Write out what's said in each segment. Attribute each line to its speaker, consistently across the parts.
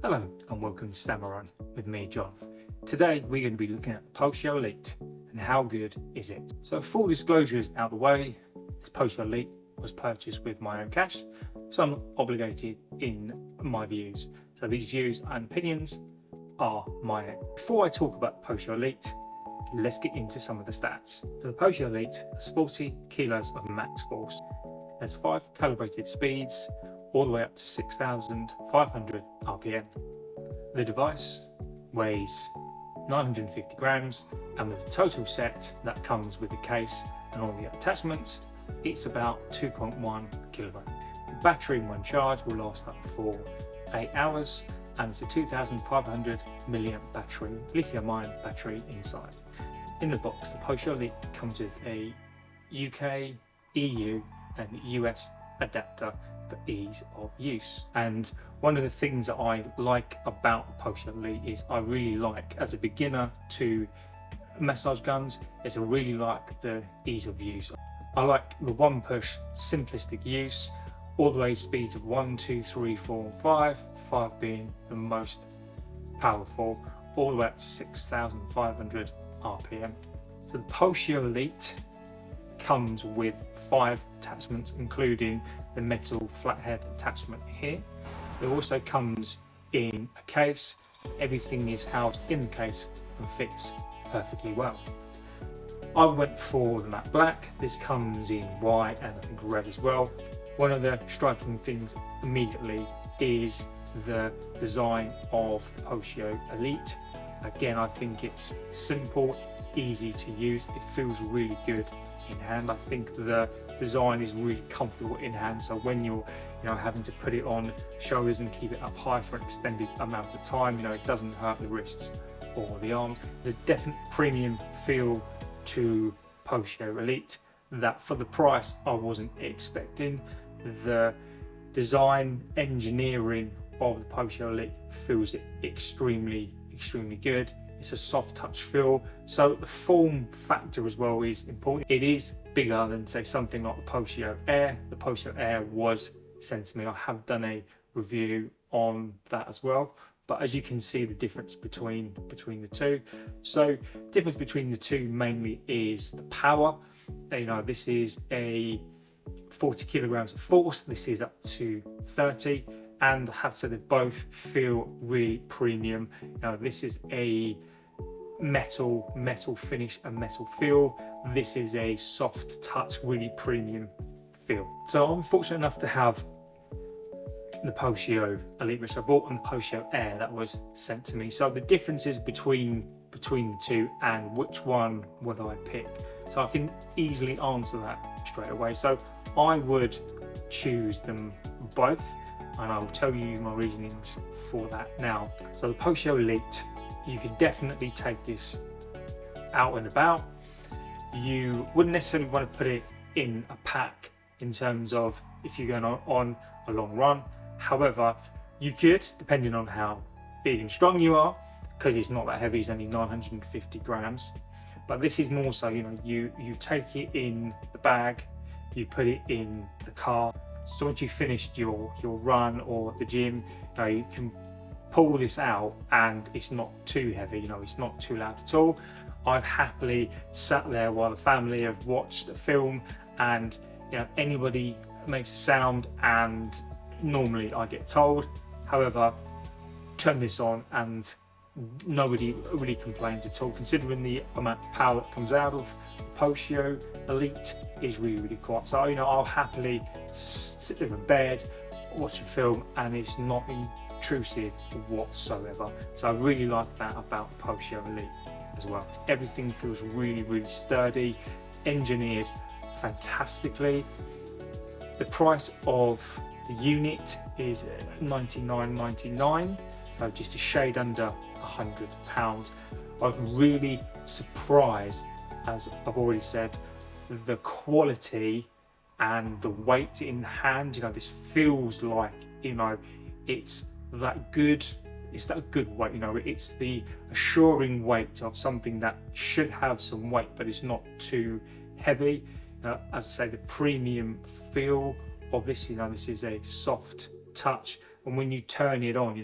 Speaker 1: Hello and welcome to Stammerun with me, John. Today we're going to be looking at Pulsio Elite and how good is it. So full disclosure is out of the way, this Pulsio Elite was purchased with my own cash, so I'm not obligated in my views. So these views and opinions are my own. Before I talk about Pulsio Elite, let's get into some of the stats. So the Pulsio Elite has 40 kilos of max force, it has 5 calibrated speeds, all the way up to 6,500 RPM. The device weighs 950 grams, and with the total set that comes with the case and all the attachments, it's about 2.1 kilograms. The battery when charged will last up for 8 hours, and it's a 2,500 milliamp battery, lithium-ion battery inside. In the box, the Pulsio Elite comes with a UK, EU and US adapter for ease of use. And one of the things that I like about Pulsio Elite is I really like, as a beginner to massage guns, I really like the ease of use. I like the one push simplistic use, all the way speeds of 1, 2, 3, 4 and 5 being the most powerful, all the way up to 6,500 RPM. So the Pulsio Elite comes with 5 attachments, including the metal flathead attachment here. It also comes in a case. Everything is housed in the case and fits perfectly well. I went for the matte black. This comes in white and I think red as well. One of the striking things immediately is the design of the Pulsio Elite. Again, I think it's simple, easy to use. It feels really good in hand. I think the design is really comfortable in hand, so when you're having to put it on shoulders and keep it up high for an extended amount of time, it doesn't hurt the wrists or the arms. There's a definite premium feel to Pulsio Elite that for the price I wasn't expecting. The design engineering of the Pulsio Elite feels extremely good. It's a soft touch feel, so the form factor as well is important. It is bigger than, say, something like the Pulsio Air. The Pulsio Air was sent to me. I have done a review on that as well, but as you can see, the difference between the two. So the difference between the two mainly is the power. This is a 40 kilograms of force, this is up to 30, and I have to say they both feel really premium. This is a metal finish and metal feel. This is a soft touch, really premium feel. So I'm fortunate enough to have the Pulsio Elite, which I bought, and the Pulsio Air that was sent to me. So the differences between the two and which one would I pick? So I can easily answer that straight away. So I would choose them both, and I will tell you my reasonings for that now. So the Pulsio Elite, you can definitely take this out and about. You wouldn't necessarily want to put it in a pack in terms of if you're going on a long run. However, you could, depending on how big and strong you are, because it's not that heavy, it's only 950 grams. But this is more so, you take it in the bag, you put it in the car. So once you've finished your run or the gym, you can pull this out and it's not too heavy, it's not too loud at all. I've happily sat there while the family have watched a film, and anybody makes a sound and normally I get told. However, turn this on and nobody really complains at all, considering the amount of power that comes out of the Pulsio Elite is really quiet. So I'll happily sit there in bed, watch a film, and it's not intrusive whatsoever. So I really like that about Pulsio Elite as well. Everything feels really sturdy, engineered fantastically. The price of the unit is $99.99, so just a shade under £100. I was really surprised, as I've already said, the quality and the weight in hand. This feels like it's that good. It's that good weight. It's the assuring weight of something that should have some weight, but it's not too heavy. As I say, the premium feel of this. This is a soft touch, and when you turn it on,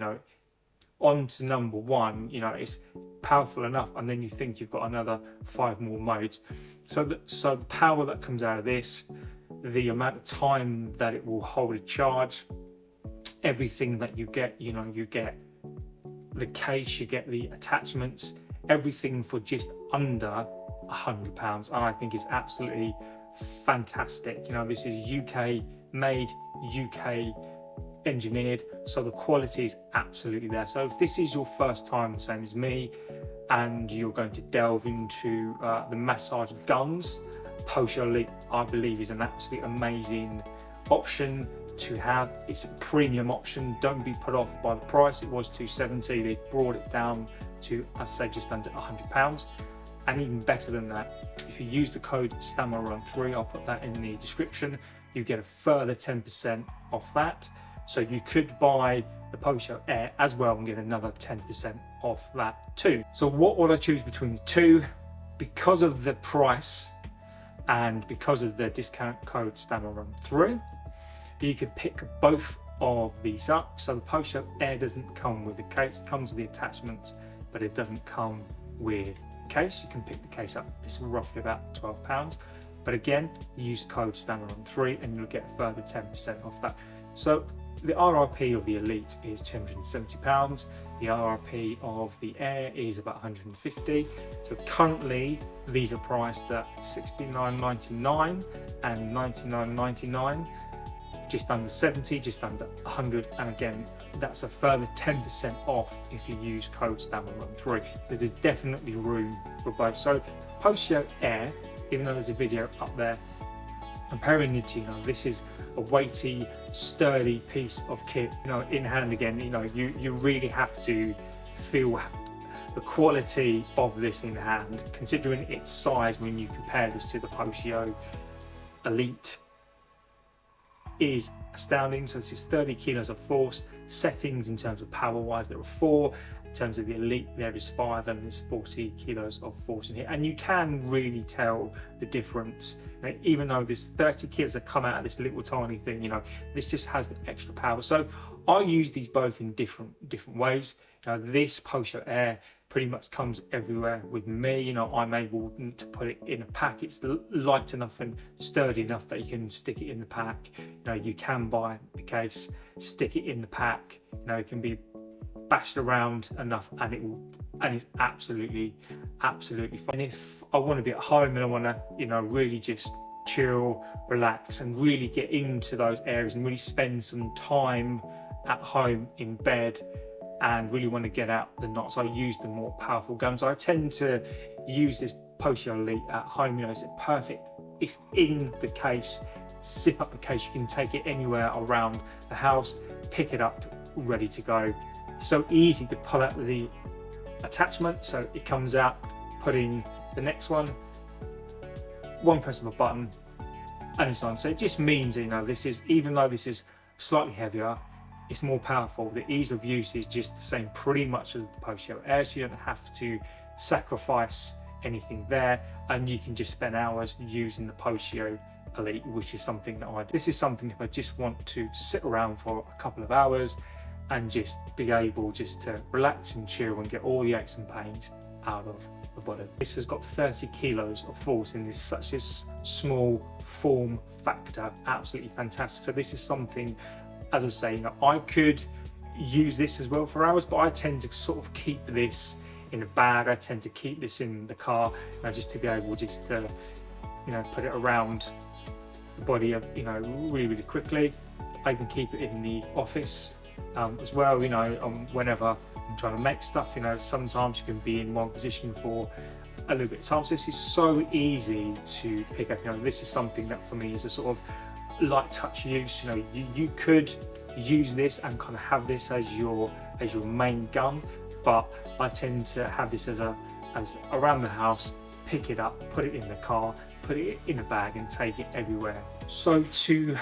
Speaker 1: on to number one, you know, it's powerful enough, and then you think you've got another 5 more modes. So the power that comes out of this, the amount of time that it will hold a charge, everything that you get, you know, you get the case, you get the attachments, everything for just under £100, and I think it's absolutely fantastic. You know, this is UK made, UK engineered, so the quality is absolutely there. So if this is your first time, the same as me, and you're going to delve into the massage guns, Pulsio Elite, I believe, is an absolutely amazing option to have. It's a premium option. Don't be put off by the price. It was £270. They brought it down to, I'd say, just under £100. And even better than that, if you use the code stammerun3, I'll put that in the description, you get a further 10% off that. So you could buy the Pulsio Air as well and get another 10% off that too. So what would I choose between the two? Because of the price and because of the discount code stammerun3, you could pick both of these up. So the Pulsio Air doesn't come with the case, it comes with the attachments, but it doesn't come with the case. You can pick the case up, it's roughly about £12. But again, use code stammerun3 and you'll get a further 10% off that. So the RRP of the Elite is £270. The RRP of the Air is about £150. So currently these are priced at $69.99 and $99.99. Just under 70, just under 100, and again, that's a further 10% off if you use code stammerun3. So there's definitely room for both. So Pulsio Air, even though there's a video up there comparing it to, you know, this is a weighty, sturdy piece of kit, you know, in hand. Again, you know, you really have to feel the quality of this in hand, considering its size. When you compare this to the Pulsio Elite, is astounding. So this is 30 kilos of force. Settings in terms of power wise, there are 4. In terms of the Elite, there is 5, and there's 40 kilos of force in here, and you can really tell the difference. Now, even though there's 30 kilos that come out of this little tiny thing, you know, this just has the extra power. So I use these both in different ways. You know, this Pulsio Air pretty much comes everywhere with me. You know, I'm able to put it in a pack. It's light enough and sturdy enough that you can stick it in the pack. You know, you can buy the case, stick it in the pack. You know, it can be bashed around enough, and it's absolutely fine. And if I want to be at home and I want to, you know, really just chill, relax, and really get into those areas and really spend some time at home in bed, and really want to get out the knots, I use the more powerful guns. I tend to use this Pulsio Elite at home. You know, it's perfect. It's in the case. Zip up the case. You can take it anywhere around the house. Pick it up, ready to go. So easy to pull out the attachment. So it comes out. Put in the next one. One press of a button, and it's on. So it just means, you know, this is, even though this is slightly heavier, it's more powerful. The ease of use is just the same pretty much as the Pulsio Air, so you don't have to sacrifice anything there, and you can just spend hours using the Pulsio Elite, which is something that I do. This is something if I just want to sit around for a couple of hours and just be able just to relax and chill and get all the aches and pains out of the body. This has got 30 kilos of force in this, such a small form factor. Absolutely fantastic. So this is something, as I say, you know, I could use this as well for hours, but I tend to sort of keep this in a bag. I tend to keep this in the car, you know, just to be able just to, you know, put it around the body, you know, really quickly. I can keep it in the office as well, you know, whenever I'm trying to make stuff. You know, sometimes you can be in one position for a little bit of time. So this is so easy to pick up. You know, this is something that for me is a sort of light touch use. You know, you could use this and kind of have this as your main gun, but I tend to have this as around the house, pick it up, put it in the car, put it in a bag and take it everywhere. So to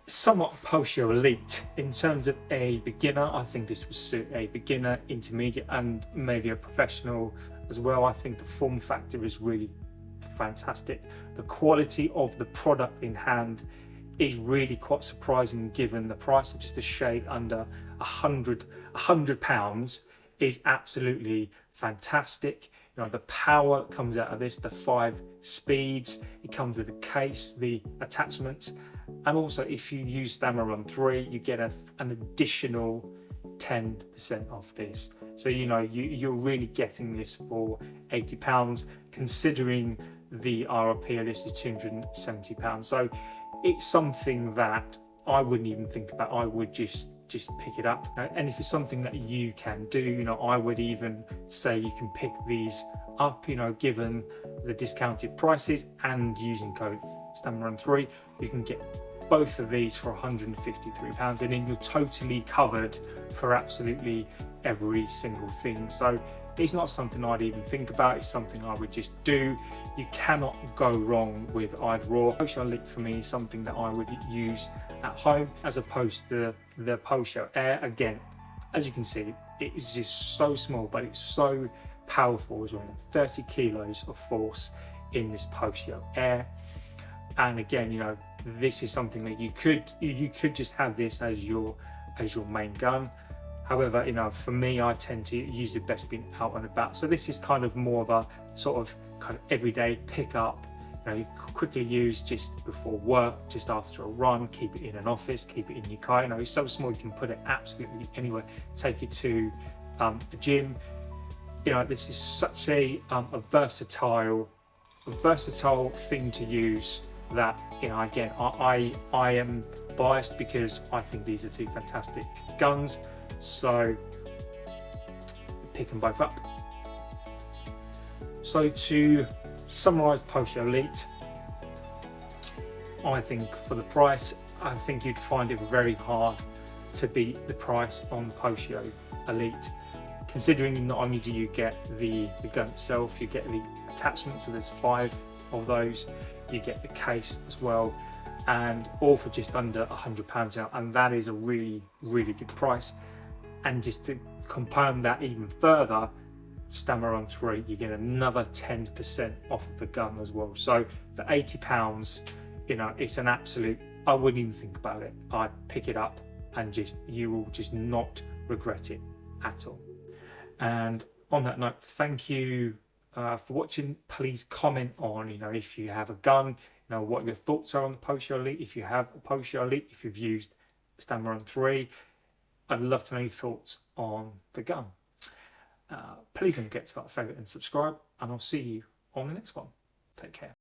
Speaker 1: sum up Pulsio Elite, in terms of a beginner, I think this would suit a beginner, intermediate, and maybe a professional as well. I think the form factor is really fantastic. The quality of the product in hand is really quite surprising given the price of just a shade under £100 is absolutely fantastic. You know, the power that comes out of this, the 5 speeds, it comes with a case, the attachments, and also if you use Stammerun 3, you get an additional 10% off this. So you know you're really getting this for £80, considering the RRP of this is £270. So it's something that I wouldn't even think about. I would just pick it up. And if it's something that you can do, you know, I would even say you can pick these up, you know, given the discounted prices, and using code stammerun3 you can get both of these for £153, and then you're totally covered for absolutely every single thing. So it's not something I'd even think about, it's something I would just do. You cannot go wrong with either or. Pulsio Elite for me is something that I would use at home as opposed to the Pulsio Air. Again, as you can see, it is just so small, but it's so powerful as well. 30 kilos of force in this Pulsio Air. And again, you know, this is something that you could just have this as your main gun. However, you know, for me, I tend to use it best being out and about. So this is kind of more of a sort of kind of everyday pick up. You know, you quickly use just before work, just after a run, keep it in an office, keep it in your car. You know, it's so small you can put it absolutely anywhere. Take it to a gym. You know, this is such a versatile thing to use that, you know, again, I am biased because I think these are two fantastic guns. So pick them both up. So to summarise Pulsio Elite, I think for the price, I think you'd find it very hard to beat the price on Pulsio Elite, considering not only do you get the gun itself, you get the attachments, so there's 5 of those, you get the case as well, and all for just under £100 now, and that is a really good price. And just to compound that even further, Stammerun 3, you get another 10% off of the gun as well. So for £80, you know, it's an absolute, I wouldn't even think about it. I'd pick it up and you will just not regret it at all. And on that note, thank you for watching. Please comment on, you know, if you have a gun, you know, what your thoughts are on the Pulsio Elite. If you have a Pulsio Elite, if you've used Stammerun 3, I'd love to know your thoughts on the gun. Please don't forget to like, favourite and subscribe, and I'll see you on the next one. Take care.